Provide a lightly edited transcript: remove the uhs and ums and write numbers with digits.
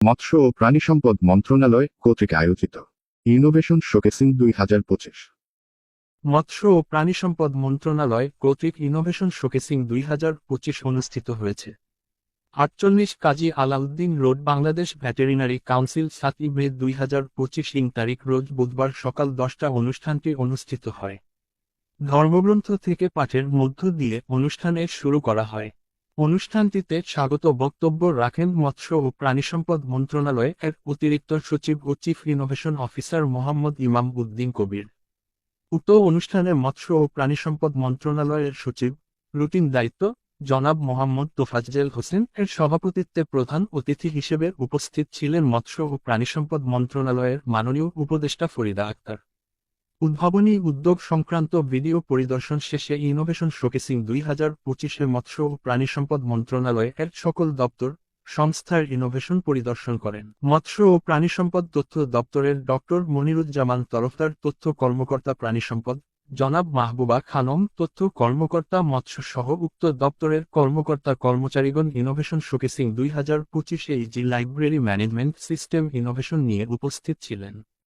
মৎস্য ও প্রাণী সম্পদ মন্ত্রণালয় কর্তৃক আয়োজিত ইনোভেশন শোকেসিং 2025। মৎস্য ও প্রাণী সম্পদ মন্ত্রণালয় কর্তৃক ইনোভেশন শোকেসিং 2025 অনুষ্ঠিত হয়েছে। 48 Kazi Alauddin road, Bangladesh veterinary council, 7 May 2025 তারিখ রোজ বুধবার সকাল 10টা অনুষ্ঠানটি অনুষ্ঠিত হয়। ধর্মগ্রন্থ থেকে পাঠের মধ্য দিয়ে অনুষ্ঠানের শুরু করা হয়। অনুষ্ঠানটিতে স্বাগত বক্তব্য রাখেন মৎস্য ও প্রাণীসম্পদ মন্ত্রণালয়ের অতিরিক্ত সচিব ও চিফ ইনোভেশন অফিসার মোহাম্মদ ইমাম উদ্দিন কবির। উক্ত অনুষ্ঠানে মৎস্য ও প্রাণীসম্পদ মন্ত্রণালয়ের সচিব, রুটিন দায়িত্ব, জনাব মোহাম্মদ তোফাজ্জেল হোসেন এর সভাপতিত্বে প্রধান অতিথি হিসেবে উপস্থিত ছিলেন মৎস্য ও প্রাণীসম্পদ মন্ত্রণালয়ের মাননীয় উপদেষ্টা ফরিদা আক্তার। উদ্ভাবনী উদ্যোগ সংক্রান্ত ভিডিও পরিদর্শন শেষে ইনোভেশন শোকেসিং 2025-এ মৎস্য ও প্রাণীসম্পদ মন্ত্রণালয়ের সকল দপ্তর, সংস্থার ইনোভেশন পরিদর্শন করেন। মৎস্য ও প্রাণীসম্পদ তথ্য দপ্তরের ডক্টর মনিরুজ্জামান তরফদার, তথ্য কর্মকর্তা প্রাণীসম্পদ, জনাব মাহবুবা খানম তথ্য কর্মকর্তা মৎস্য সহ উক্ত দপ্তরের কর্মকর্তা কর্মচারীগণ ইনোভেশন শোকেসিং 2025-এ easy library management system innovation নিয়ে উপস্থিত ছিলেন।